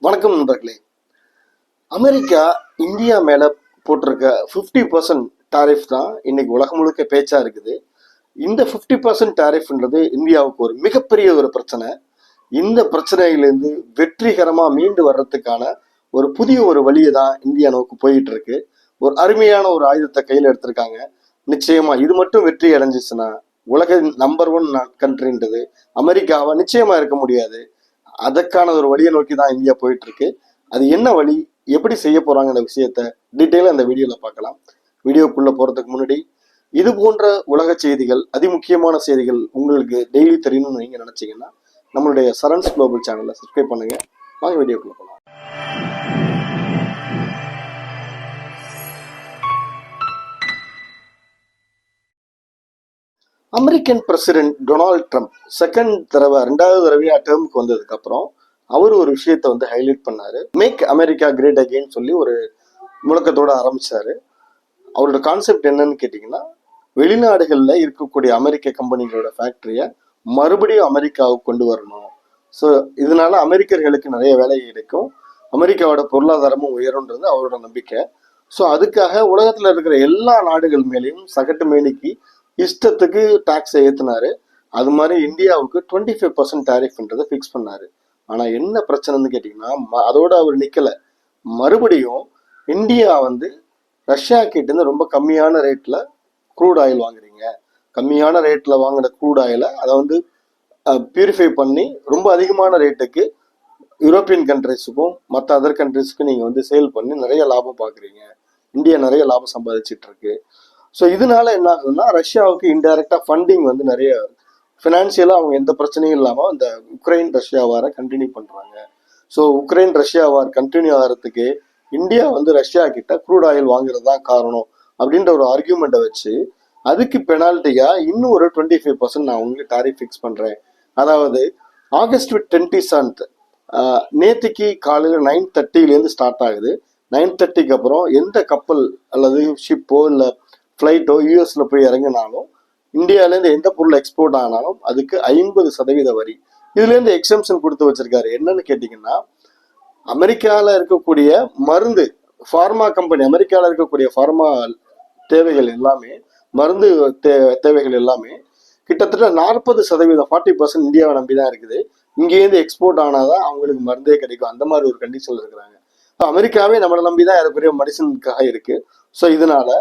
வணக்கம் நண்பர்களே. America India மேல போட்டிருக்க 50% டாரிஃப் தான் இன்னைக்கு உலகம் முழுக்க பேச்சா இருக்குது. இந்த 50% டாரிஃப்ன்றது இந்தியாவுக்கு ஒரு மிகப்பெரிய ஒரு பிரச்சனை. இந்த பிரச்சனையிலிருந்து வெற்றிகரமா மீண்டு வர்றதுக்கான ஒரு புதிய ஒரு வழியை தான் இந்தியா நோக்கி போயிட்டு இருக்கு. ஒரு அருமையான ஒரு ஆயுதத்தை கையில எடுத்திருக்காங்க. நிச்சயமா இது மட்டும் வெற்றி அடைஞ்சிச்சுன்னா உலக நம்பர் 1 கண்ட்ரின்றது அமெரிக்காவா நிச்சயமா இருக்க முடியாது. அதற்கான ஒரு வழியை நோக்கி தான் இந்தியா போயிட்டு இருக்கு. அது என்ன வழி, எப்படி செய்ய போறாங்கிற விஷயத்த டீட்டெயிலா அந்த வீடியோல பார்க்கலாம். வீடியோக்குள்ள போறதுக்கு முன்னாடி இது போன்ற உலக செய்திகள், அதிமுக்கியமான செய்திகள் உங்களுக்கு டெய்லி தெரியணும்னு நீங்க நினைச்சீங்கன்னா நம்மளுடைய சரண்ஸ் குளோபல் சேனலை சப்ஸ்கிரைப் பண்ணுங்க. வாங்க வீடியோக்குள்ள போகலாம். அமெரிக்கன் பிரசிடென்ட் டொனால்ட் ட்ரம்ப் ரெண்டாவது தடவையா டேர்முக்கு வந்ததுக்கு அப்புறம் அவர் ஒரு விஷயத்த ஹைலைட் பண்ணாரு. மேக் அமெரிக்கா கிரேட் அகெயின் சொல்லி ஒரு முழக்கத்தோட ஆரம்பிச்சாரு. அவரோட கான்செப்ட் என்னன்னு கேட்டீங்கன்னா, வெளிநாடுகள்ல இருக்கக்கூடிய அமெரிக்க கம்பெனிகளோட ஃபேக்டரிய மறுபடியும் அமெரிக்காவுக்கு கொண்டு வரணும். ஸோ இதனால அமெரிக்கர்களுக்கு நிறைய வேலை கிடைக்கும், அமெரிக்காவோட பொருளாதாரமும் உயரும்ன்றது அவரோட நம்பிக்கை. ஸோ அதுக்காக உலகத்துல இருக்கிற எல்லா நாடுகள் மேலேயும் சகட்டு மேனிக்கு இஷ்டத்துக்கு டாக்ஸை ஏத்தினாரு. அது மாதிரி இந்தியாவுக்கு 25% டாரிஃப்ன்றதை ஃபிக்ஸ் பண்ணாரு. ஆனா என்ன பிரச்சனைன்னு கேட்டீங்கன்னா, அதோட அவர் நிக்கல. மறுபடியும் இந்தியா ரஷ்யா கிட்ட இருந்து ரொம்ப கம்மியான ரேட்ல க்ரூட் ஆயில் வாங்குறீங்க, கம்மியான ரேட்ல வாங்கின க்ரூட் ஆயிலை அதை பியூரிஃபை பண்ணி ரொம்ப அதிகமான ரேட்டுக்கு யூரோப்பியன் கண்ட்ரிஸுக்கும் மற்ற அதர் கண்ட்ரிஸுக்கும் நீங்க சேல் பண்ணி நிறைய லாபம் பாக்குறீங்க. இந்தியா நிறைய லாபம் சம்பாதிச்சிட்டு இருக்கு. ஸோ இதனால என்ன ஆகுதுன்னா, ரஷ்யாவுக்கு இன்டைரக்டா ஃபண்டிங் நிறைய ஃபினான்சியலா அவங்க எந்த பிரச்சனையும் இல்லாம இந்த உக்ரைன் ரஷ்யா வார கண்டினியூ பண்றாங்க. ஸோ உக்ரைன் ரஷ்யா வார் கண்டினியூ ஆகிறதுக்கு இந்தியா ரஷ்யா கிட்ட க்ரூட் ஆயில் வாங்குறது தான் காரணம் அப்படின்ற ஒரு ஆர்கியூமெண்ட்டை வச்சு அதுக்கு பெனால்ட்டியா இன்னும் ஒரு 25% நான் உங்களுக்கு டாரிஃப் ஃபிக்ஸ் பண்றேன். அதாவது ஆகஸ்ட் 27 நேற்றுக்கு காலையில் 9:30 ஸ்டார்ட் ஆகுது. 9:30 அப்புறம் எந்த கப்பல் அல்லது ஷிப்போ இல்லை ஃப்ளைட்டோ யூஎஸ்ல போய் இறங்கினாலும், இந்தியாவிலேருந்து எந்த பொருள் எக்ஸ்போர்ட் ஆனாலும் அதுக்கு 50% வரி. இதுல இருந்து எக்ஸம்ஷன் கொடுத்து வச்சிருக்காரு. என்னன்னு கேட்டீங்கன்னா, அமெரிக்கால இருக்கக்கூடிய மருந்து ஃபார்மா கம்பெனி, அமெரிக்கால இருக்கக்கூடிய ஃபார்மா தேவைகள் எல்லாமே, மருந்து தேவைகள் எல்லாமே கிட்டத்தட்ட 40%, 40% இந்தியாவை நம்பிதான் இருக்குது. இங்கேருந்து எக்ஸ்போர்ட் ஆனாதான் அவங்களுக்கு மருந்தே கிடைக்கும். அந்த மாதிரி ஒரு கண்டிஷன்ல இருக்கிறாங்க. அமெரிக்காவே நம்மளை நம்பிதான் ஏறக்குறைய மெடிசனுக்காக இருக்கு. ஸோ இதனால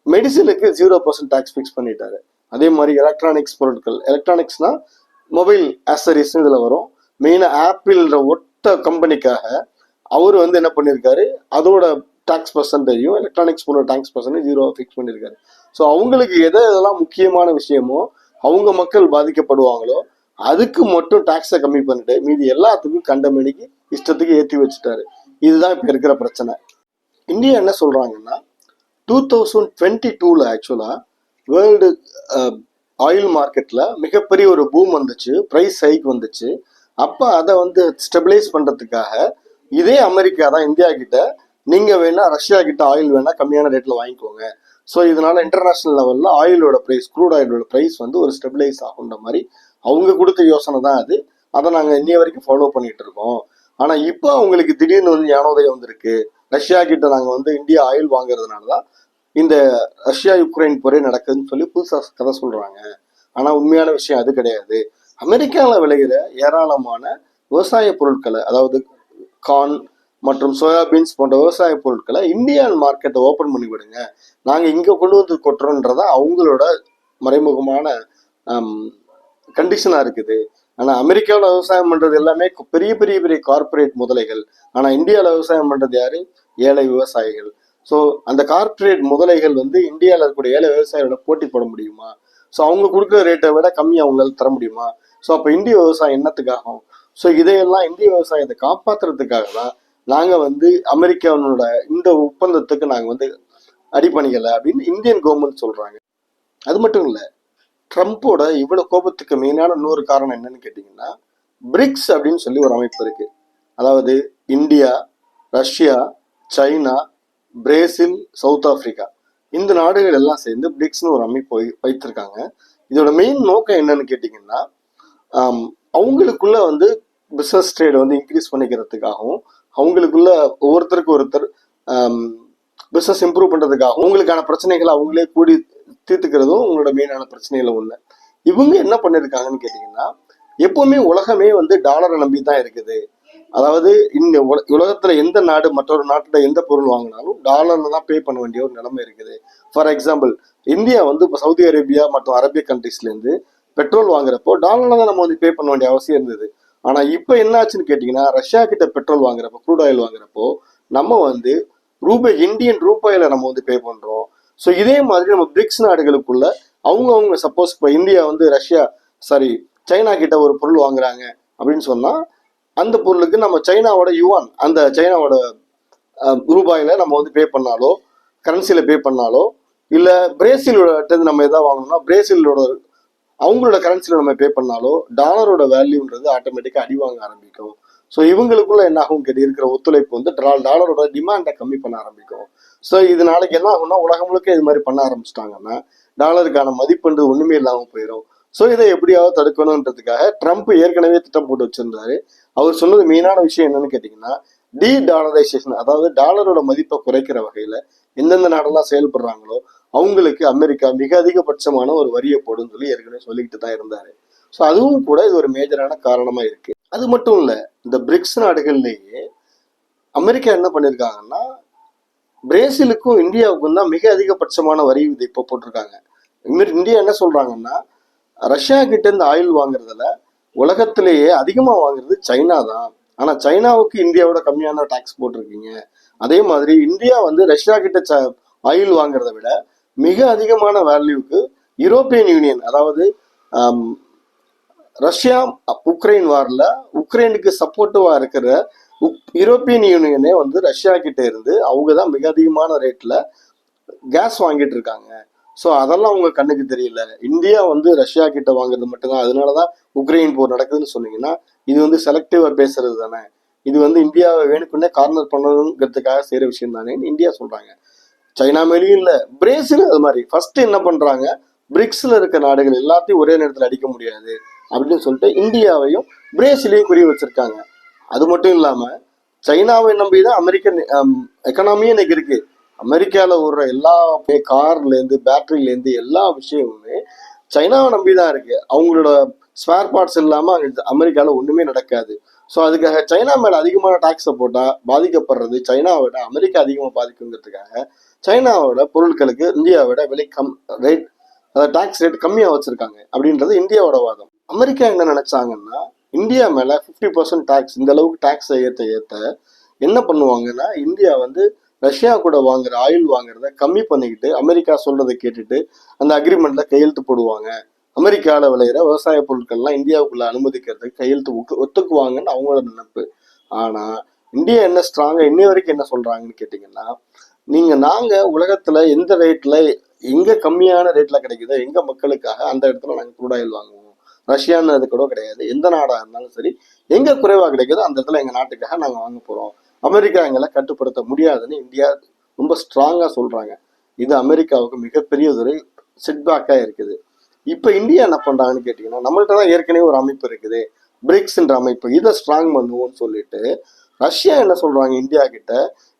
மெடிசனுக்கு 0% டாக்ஸ் ஃபிக்ஸ் பண்ணிட்டாரு. அதே மாதிரி எலக்ட்ரானிக்ஸ் பொருட்கள், எலக்ட்ரானிக்ஸ்னா மொபைல் ஆக்சசரிஸ் இதுல வரும். மெயினா ஆப்பிள்ன்ற ஒட்ட கம்பெனிக்காக அவர் என்ன பண்ணியிருக்காரு, அதோட டாக்ஸ் பர்சன்டேஜும் எலக்ட்ரானிக்ஸ் பொருள் டாக்ஸ் பர்சன்டேஜ் 0 ஃபிக்ஸ் பண்ணியிருக்காரு. ஸோ அவங்களுக்கு எதெல்லாம் முக்கியமான விஷயமோ, அவங்க மக்கள் பாதிக்கப்படுவாங்களோ அதுக்கு மட்டும் டாக்ஸை கம்மி பண்ணிட்டு மீதி எல்லாத்துக்கும் கண்டமேனிக்கு இஷ்டத்துக்கு ஏற்றி வச்சுட்டாரு. இதுதான் இப்ப இருக்கிற பிரச்சனை. இந்தியா என்ன சொல்றாங்கன்னா, 2022 ஆக்சுவலா வேர்ல்டு ஆயில் மார்க்கெட்ல மிகப்பெரிய ஒரு பூம் வந்துச்சு, பிரைஸ் ஹைக் வந்துச்சு. அப்ப அதை ஸ்டெபிலைஸ் பண்றதுக்காக இதே அமெரிக்கா தான் இந்தியா கிட்ட, நீங்க வேணா ரஷ்யா கிட்ட ஆயில் வேணா கம்மியான ரேட்ல வாங்கிக்கோங்க, ஸோ இதனால இன்டர்நேஷனல் லெவல்ல ஆயிலோட பிரைஸ், க்ரூட் ஆயிலோட பிரைஸ் ஒரு ஸ்டெபிலைஸ் ஆகுன்ற மாதிரி அவங்க கொடுத்த யோசனை தான் அது. அதை நாங்க இன்னைய வரைக்கும் ஃபாலோ பண்ணிட்டு இருக்கோம். ஆனா இப்போ அவங்களுக்கு திடீர்னு ஞானோதயம் வந்திருக்கு. ரஷ்யா கிட்ட நாங்க இந்தியா ஆயில் வாங்குறதுனாலதான் இந்த ரஷ்யா யுக்ரைன் போரே நடக்குதுன்னு சொல்லி புதுசா கதை சொல்றாங்க. ஆனா உண்மையான விஷயம் அது கிடையாது. அமெரிக்கால விளைகிற ஏராளமான விவசாய பொருட்களை, அதாவது கார்ன் மற்றும் சோயாபீன்ஸ் போன்ற விவசாய பொருட்களை இந்தியன் மார்க்கெட்டை ஓபன் பண்ணி விடுங்க, நாங்க இங்க கொண்டு கொட்டுறோன்றதா அவங்களோட மறைமுகமான கண்டிஷனா இருக்குது. ஆனா அமெரிக்காவில் விவசாயம் பண்றது எல்லாமே பெரிய பெரிய பெரிய கார்பரேட் முதலைகள். ஆனா இந்தியாவில் விவசாயம் பண்றது யாரு? ஏழை விவசாயிகள். ஸோ அந்த கார்பரேட் முதலைகள் இந்தியாவில் இருக்கக்கூடிய ஏழை விவசாயிகளோட போட்டி போட முடியுமா? ஸோ அவங்க கொடுக்குற ரேட்டை விட கம்மி அவங்களால தர முடியுமா? ஸோ அப்போ இந்திய விவசாயம் என்னத்துக்காகும்? ஸோ இதையெல்லாம் இந்திய விவசாயத்தை காப்பாற்றுறதுக்காக தான் நாங்க அமெரிக்காவோட இந்த ஒப்பந்தத்துக்கு நாங்க அடிப்பணிகளை அப்படின்னு இந்தியன் கவர்மெண்ட் சொல்றாங்க. அது மட்டும் இல்லை, ட்ரம்ப்போட இவ்வளவு கோபத்துக்கு மெயினான இன்னொரு காரணம் என்னன்னு கேட்டீங்கன்னா, பிரிக்ஸ் அப்படின்னு சொல்லி ஒரு அமைப்பு இருக்கு. அதாவது India, Russia, China, Brazil, south Africa, இந்த நாடுகள் எல்லாம் சேர்ந்து பிரிக்ஸ்னு ஒரு அமைப்பு வைத்திருக்காங்க. இதோட மெயின் நோக்கம் என்னன்னு கேட்டீங்கன்னா, அவங்களுக்குள்ள பிசினஸ் ட்ரேட் வந்து இன்க்ரீஸ் பண்ணிக்கிறதுக்காகவும் அவங்களுக்குள்ள ஒவ்வொருத்தருக்கு ஒருத்தர் பிசினஸ் இம்ப்ரூவ் பண்றதுக்காகவும் உங்களுக்கான பிரச்சனைகளை அவங்களே கூடி தீர்த்துக்கிறதும் உங்களோட மெயினான பிரச்சனைகளை ஒண்ணு. இவங்க என்ன பண்ணிருக்காங்கன்னு கேட்டீங்கன்னா, எப்பவுமே உலகமே வந்து டாலரை நம்பி தான் இருக்குது. அதாவது இந்த உலகத்துல எந்த நாடு மற்றொரு நாட்டுல எந்த பொருள் வாங்கினாலும் டாலர்ல தான் பே பண்ண வேண்டிய ஒரு நிலைமை இருக்குது. ஃபார் எக்ஸாம்பிள், இந்தியா வந்து இப்போ சவுதி அரேபியா மற்றும் அரேபிய கண்ட்ரீஸ்ல இருந்து பெட்ரோல் வாங்குறப்போ டாலர்ல தான் நம்ம வந்து பே பண்ண வேண்டிய அவசியம் இருந்தது. ஆனா இப்ப என்ன ஆச்சுன்னு கேட்டீங்கன்னா, ரஷ்யா கிட்ட பெட்ரோல் வாங்குறப்போ, க்ரூட் ஆயில் வாங்குறப்போ நம்ம வந்து இந்தியன் ரூபாயில நம்ம வந்து பே பண்றோம். ஸோ இதே மாதிரி நம்ம பிரிக்ஸ் நாடுகளுக்குள்ள அவங்க சப்போஸ் இப்போ இந்தியா வந்து சைனா கிட்ட ஒரு பொருள் வாங்குறாங்க அப்படின்னு சொன்னா அந்த பொருளுக்கு நம்ம சைனாவோட யுவான், அந்த சைனாவோட ரூபாயில நம்ம வந்து பே பண்ணாலோ, கரன்சியில பே பண்ணாலோ, இல்ல பிரேசிலோட நம்ம எதாவது வாங்கணும்னா பிரேசிலோட அவங்களோட கரன்சில நம்ம பே பண்ணாலோ டாலரோட வேல்யூன்றது ஆட்டோமேட்டிக்கா அடி வாங்க ஆரம்பிக்கும். ஸோ இவங்களுக்குள்ள என்ன ஆகும் கேட்டு இருக்கிற ஒத்துழைப்பு வந்து டாலரோட டிமாண்டை கம்மி பண்ண ஆரம்பிக்கும். ஸோ இது நாளைக்கு என்ன ஆகும்னா, உலகம் முழுக்க இது மாதிரி பண்ண ஆரம்பிச்சிட்டாங்கன்னா டாலருக்கான மதிப்புன்றது ஒண்ணுமே இல்லாமல் போயிடும். ஸோ இதை எப்படியாவது தடுக்கணுன்றதுக்காக ட்ரம்ப் ஏற்கனவே திட்டம் போட்டு வச்சிருந்தாரு. அவர் சொன்னது மெயினான விஷயம் என்னன்னு கேட்டீங்கன்னா, டி டாலரைசேஷன், அதாவது டாலரோட மதிப்பை குறைக்கிற வகையில எந்தெந்த நாடெல்லாம் செயல்படுறாங்களோ அவங்களுக்கு அமெரிக்கா மிக அதிகபட்சமான ஒரு வரியை போடுன்னு சொல்லி ஏற்கனவே சொல்லிக்கிட்டு தான் இருந்தாரு. ஸோ அதுவும் கூட இது ஒரு மேஜரான காரணமா இருக்கு. அது மட்டும் இல்ல, இந்த பிரிக்ஸ் நாடுகள்லேயே அமெரிக்கா என்ன பண்ணிருக்காங்கன்னா, பிரேசிலுக்கும் இந்தியாவுக்கும் தான் மிக அதிகபட்சமான வரி விதிப்பை போட்டிருக்காங்க. இந்தியா என்ன சொல்றாங்கன்னா, ரஷ்யா கிட்ட இருந்து ஆயில் வாங்குறதுல உலகத்திலேயே அதிகமா வாங்குறது சைனா தான். ஆனா சைனாவுக்கு இந்தியாவோட கம்மியான டாக்ஸ் போட்டிருக்கீங்க. அதே மாதிரி இந்தியா வந்து ரஷ்யா கிட்ட ஆயில் வாங்குறத விட மிக அதிகமான வேல்யூக்கு யூரோப்பியன் யூனியன், அதாவது ரஷ்யா உக்ரைன் வார்ல உக்ரைனுக்கு சப்போர்ட்டிவா இருக்கிற யூரோப்பியன் யூனியனே வந்து ரஷ்யா கிட்ட இருந்து அவங்க தான் மிக அதிகமான ரேட்ல கேஸ் வாங்கிட்டு இருக்காங்க. ஸோ அதெல்லாம் அவங்க கண்ணுக்கு தெரியல. இந்தியா வந்து ரஷ்யா கிட்ட வாங்குறது மட்டும்தான், அதனாலதான் உக்ரைன் போர் நடக்குதுன்னு சொன்னீங்கன்னா இது வந்து செலக்டிவா பேசுறது தானே. இது வந்து இந்தியாவை வேணுக்குன்னே கார்னர் பண்ணணுங்கிறதுக்காக செய்யற விஷயம் தானே இந்தியா சொல்றாங்க. சைனா மேலேயும் இல்ல, பிரேசில் அது மாதிரி ஃபர்ஸ்ட் என்ன பண்றாங்க, பிரிக்ஸ்ல இருக்க நாடுகள் எல்லாத்தையும் ஒரே நேரத்தில் அடிக்க முடியாது அப்படின்னு சொல்லிட்டு இந்தியாவையும் பிரேசிலையும் குறி வச்சிருக்காங்க. அது மட்டும் இல்லாம சைனாவை நம்பிதான் அமெரிக்கன் எக்கனாமியே இன்னைக்கு இருக்கு. அமெரிக்கால ஓடுற எல்லா கார்ல இருந்து பேட்டரியில இருந்து எல்லா விஷயமுமே சைனாவை நம்பிதான் இருக்கு. அவங்களோட ஸ்பேர் பார்ட்ஸ் இல்லாம அமெரிக்கால ஒண்ணுமே நடக்காது. ஸோ அதுக்காக சைனா மேல அதிகமான டாக்ஸை போட்டா பாதிக்கப்படுறது சைனாவோட அமெரிக்கா அதிகமாக பாதிக்குங்கிறதுக்காக சைனாவோட பொருட்களுக்கு இந்தியாவோட விலை ரேட், அதாவது டாக்ஸ் ரேட் கம்மியா வச்சிருக்காங்க அப்படின்றது இந்தியாவோட வாதம். அமெரிக்கா என்ன நினைச்சாங்கன்னா, இந்தியா மேல 50% டாக்ஸ், இந்த அளவுக்கு டாக்ஸ் ஏத்த என்ன பண்ணுவாங்கன்னா, இந்தியா வந்து ரஷ்யா கூட வாங்குற ஆயில் வாங்குறத கம்மி பண்ணிக்கிட்டு அமெரிக்கா சொல்றதை கேட்டுட்டு அந்த அக்ரிமெண்ட்ல கையெழுத்து போடுவாங்க. அமெரிக்காவில் விளையிற விவசாய பொருட்கள்லாம் இந்தியாவுக்குள்ள அனுமதிக்கிறதுக்கு கையெழுத்து ஒத்துக்குவாங்கன்னு அவங்களோட நினைப்பு. ஆனா இந்தியா என்ன ஸ்ட்ராங்கா இன்னை வரைக்கும் என்ன சொல்றாங்கன்னு கேட்டீங்கன்னா, நாங்க உலகத்துல எந்த ரேட்ல எங்க கம்மியான ரேட்ல கிடைக்குதோ எங்க மக்களுக்காக அந்த இடத்துல நாங்க க்ரூட் ஆயில் வாங்குவோம். ரஷ்யான்னு அது கூட கிடையாது, எந்த நாடா இருந்தாலும் சரி எங்க குறைவா கிடைக்குதோ அந்த இடத்துல எங்க நாட்டுக்காக நாங்க வாங்க போறோம். அமெரிக்கா எங்களை கட்டுப்படுத்த முடியாதுன்னு இந்தியா ரொம்ப ஸ்ட்ராங்கா சொல்றாங்க. இது அமெரிக்காவுக்கு மிகப்பெரிய ஒரு செட்பேக்கா இருக்குது. இப்ப இந்தியா என்ன பண்றாங்கன்னு கேட்டீங்கன்னா, நம்மள்ட்ட தான் ஏற்கனவே ஒரு அமைப்பு இருக்குது, பிரிக்ஸ்ன்ற அமைப்பு, இதை ஸ்ட்ராங் பண்ணுவோம்னு சொல்லிட்டு ரஷ்யா என்ன சொல்றாங்க இந்தியா கிட்ட,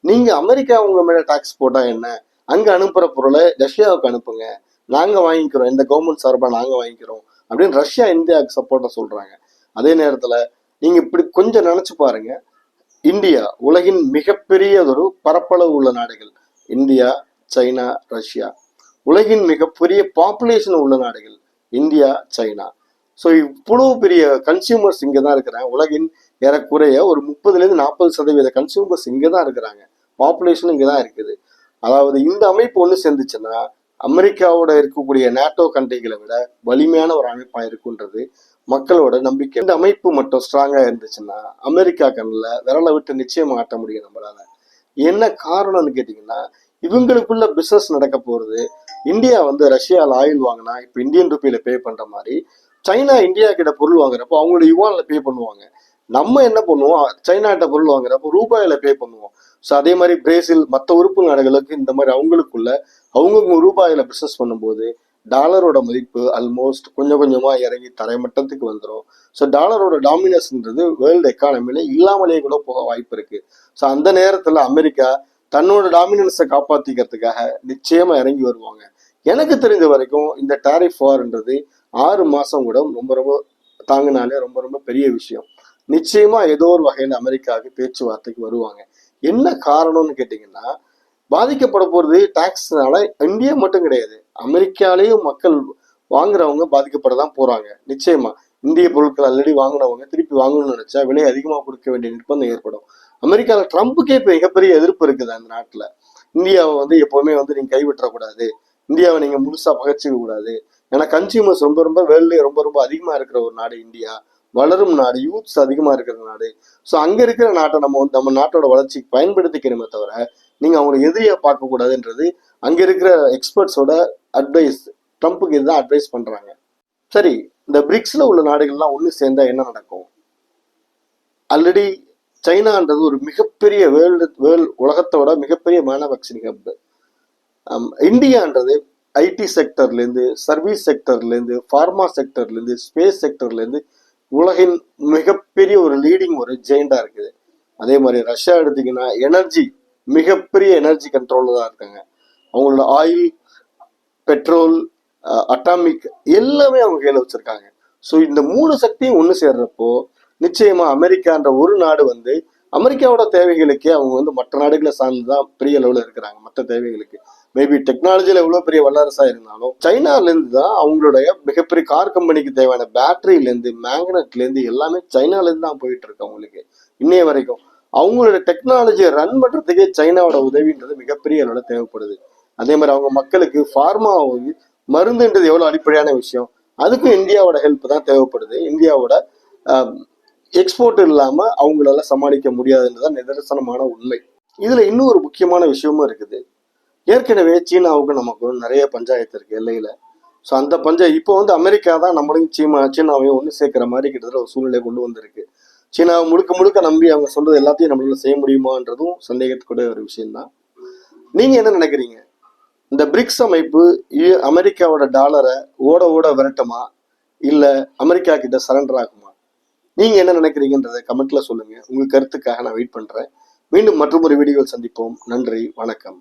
நீங்க அமெரிக்கா உங்க மேல டாக்ஸ் போட்டா என்ன, அங்க அனுப்புற பொருளை ரஷ்யாவுக்கு அனுப்புங்க, நாங்க வாங்கிக்கிறோம், இந்த கவர்மெண்ட் சார்பா நாங்க வாங்கிக்கிறோம் அப்படின்னு ரஷ்யா இந்தியாவுக்கு சப்போர்ட்டா சொல்றாங்க. அதே நேரத்துல நீங்க இப்படி கொஞ்சம் நினைச்சு பாருங்க, இந்தியா உலகின் மிகப்பெரியதொரு பரப்பளவு உள்ள நாடுகள், இந்தியா, சைனா, ரஷ்யா. உலகின் மிகப்பெரிய பாப்புலேஷன் உள்ள நாடுகள் இந்தியா, சைனா. ஸோ இவ்வளவு பெரிய கன்சியூமர்ஸ் இங்கே தான் இருக்கிறாங்க. உலகின் ஏறக்குறைய ஒரு 30-40% கன்சியூமர்ஸ் இங்கே தான் இருக்கிறாங்க. பாப்புலேஷன் இங்கே தான் இருக்குது. அதாவது இந்த அமைப்பு ஒன்று சேர்ந்துச்சுன்னா அமெரிக்காவோட இருக்கக்கூடிய நேட்டோ கண்ட்ரிகளை விட வலிமையான ஒரு அமைப்பா இருக்குன்றது மக்களோட நம்பிக்கை. இந்த அமைப்பு மட்டும் ஸ்ட்ராங்கா இருந்துச்சுன்னா அமெரிக்கா கண்ணில் விரலை விட்டு நிச்சயம் ஆட்ட முடியும் நம்மளால. என்ன காரணம்னு கேட்டீங்கன்னா, இவங்களுக்குள்ள பிசினஸ் நடக்க போறது. இந்தியா வந்து ரஷ்யாவில் ஆயில் வாங்கினா இப்போ இந்தியன் ருப்பியில பே பண்ற மாதிரி சைனா இந்தியா கிட்ட பொருள் வாங்குறப்போ அவங்களோட யுவான்ல பே பண்ணுவாங்க. நம்ம என்ன பண்ணுவோம், சைனா கிட்ட பொருள் வாங்குறப்போ ரூபாயில பே பண்ணுவோம். ஸோ அதே மாதிரி பிரேசில் மற்ற உறுப்பு நாடுகளுக்கு இந்த மாதிரி அவங்களுக்குள்ள அவங்க ரூபாயில பிசினஸ் பண்ணும்போது டாலரோட மதிப்பு ஆல்மோஸ்ட் கொஞ்சம் கொஞ்சமா இறங்கி தரைமட்டத்துக்கு வந்துடும். ஸோ டாலரோட டாமினன்ஸ்ன்றது வேர்ல்டு எக்கானமில இல்லாமலேயே கூட போக வாய்ப்பு இருக்கு. ஸோ அந்த நேரத்துல அமெரிக்கா தன்னோட டாமினன்ஸை காப்பாத்திக்கிறதுக்காக நிச்சயமா இறங்கி வருவாங்க. எனக்கு தெரிஞ்ச வரைக்கும் இந்த டாரிஃப் வார்ன்றது 6 மாசம் கூட ரொம்ப ரொம்ப தாங்கினாலே ரொம்ப ரொம்ப பெரிய விஷயம். நிச்சயமா ஏதோ ஒரு வகையில அமெரிக்காவுக்கு பேச்சுவார்த்தைக்கு வருவாங்க. என்ன காரணம்னு கேட்டீங்கன்னா, பாதிக்கப்பட போறது டாக்ஸ்னால இந்தியா மட்டும் கிடையாது, அமெரிக்காலேயும் மக்கள் வாங்குறவங்க பாதிக்கப்பட தான் போறாங்க. நிச்சயமா இந்திய பொருட்கள் ஆல்ரெடி வாங்கினவங்க திருப்பி வாங்கணும்னு நினைச்சா விலை அதிகமாக கொடுக்க வேண்டிய நிர்பந்தம் ஏற்படும். அமெரிக்கால ட்ரம்ப்புக்கே இப்ப மிகப்பெரிய எதிர்ப்பு இருக்குது அந்த நாட்டுல. இந்தியாவை எப்பவுமே நீங்க கைவிட்டக்கூடாது, இந்தியாவை நீங்க முழுசா பகைச்சிக்க கூடாது. ஏன்னா கன்சியூமர்ஸ் ரொம்ப ரொம்ப வேர்ல்ட்லயே ரொம்ப ரொம்ப அதிகமா இருக்கிற ஒரு நாடு இந்தியா, வளரும் நாடு, யூத்ஸ் அதிகமா இருக்கிற நாடு. ஸோ அங்க இருக்கிற நாட்டை நம்ம நாட்டோட வளர்ச்சிக்கு பயன்படுத்திக்கணுமே தவிர நீங்க அவங்களை எதிரியா பார்க்க கூடாதுன்றது அங்க இருக்கிற எக்ஸ்பர்ட்ஸோட அட்வைஸ். ட்ரம்ப்புக்கு இதுதான் அட்வைஸ் பண்றாங்க. சரி, இந்த பிரிக்ஸ்ல உள்ள நாடுகள்லாம் ஒண்ணு சேர்ந்தா என்ன நடக்கும்? ஆல்ரெடி சைனான்றது ஒரு மிகப்பெரிய உலகத்தோட மிகப்பெரிய மேனுஃபேக்சரிங் ஹப். இந்தியான்றது ஐடி செக்டர்ல இருந்து, சர்வீஸ் செக்டர்ல இருந்து, ஃபார்மா செக்டர்ல இருந்து, ஸ்பேஸ் செக்டர்ல இருந்து உலகின் மிகப்பெரிய ஒரு லீடிங் ஒரு ஜெயிண்டா இருக்குது. அதே மாதிரி ரஷ்யா எடுத்தீங்கன்னா எனர்ஜி, மிகப்பெரிய எனர்ஜி கண்ட்ரோல்ல தான் இருக்காங்க. அவங்களோட ஆயில், பெட்ரோல், அட்டாமிக் எல்லாமே அவங்க கையில வச்சிருக்காங்க. ஸோ இந்த 3 சக்தியும் ஒன்று சேர்றப்போ நிச்சயமா அமெரிக்கான்ற ஒரு நாடு அமெரிக்காவோட தேவைகளுக்கே அவங்க மற்ற நாடுகளை சார்ந்துதான் பெரிய அளவுல இருக்கிறாங்க. மற்ற தேவைகளுக்கு மேபி டெக்னாலஜியில எவ்வளவு பெரிய வல்லரசா இருந்தாலும் சைனால இருந்து தான் அவங்களுடைய மிகப்பெரிய கார் கம்பெனிக்கு தேவையான பேட்டரியில இருந்து, மேக்னெட்ல இருந்து எல்லாமே சைனால இருந்து தான் போயிட்டு இருக்கு. அவங்களுக்கு இன்னைய வரைக்கும் அவங்களோட டெக்னாலஜியை ரன் பண்றதுக்கே சைனாவோட உதவின்றது மிகப்பெரிய அளவுல தேவைப்படுது. அதே மாதிரி அவங்க மக்களுக்கு ஃபார்மா மருந்துன்றது எவ்வளவு அடிப்படையான விஷயம், அதுக்கும் இந்தியாவோட ஹெல்ப் தான் தேவைப்படுது. இந்தியாவோட எக்ஸ்போர்ட் இல்லாம அவங்களால சமாளிக்க முடியாதுன்றதான் நிதர்சனமான உண்மை. இதுல இன்னும் ஒரு முக்கியமான விஷயமும் இருக்குது. ஏற்கனவே சீனாவுக்கும் நமக்கும் நிறைய பஞ்சாயத்து இருக்கு எல்லையில. ஸோ அந்த இப்போ அமெரிக்கா தான் நம்மளையும் சீனாவையும் ஒன்று சேர்க்கிற மாதிரி கிட்டத்தட்ட ஒரு சூழ்நிலை கொண்டு வந்திருக்கு. சீனாவை முழுக்க முழுக்க நம்பி அவங்க சொல்றது எல்லாத்தையும் நம்மளால செய்ய முடியுமான்றதும் சந்தேகத்துக்கூட ஒரு விஷயம்தான். நீங்க என்ன நினைக்கிறீங்க? இந்த பிரிக்ஸ் அமைப்பு அமெரிக்காவோட டாலரை ஓட ஓட விரட்டுமா, இல்ல அமெரிக்கா கிட்ட சரண்டர் ஆகுமா? நீங்க என்ன நினைக்கிறீங்கன்றதை கமெண்ட்ல சொல்லுங்க. உங்க கருத்துக்காக நான் வெயிட் பண்றேன். மீண்டும் மற்றொரு வீடியோவில் சந்திப்போம். நன்றி, வணக்கம்.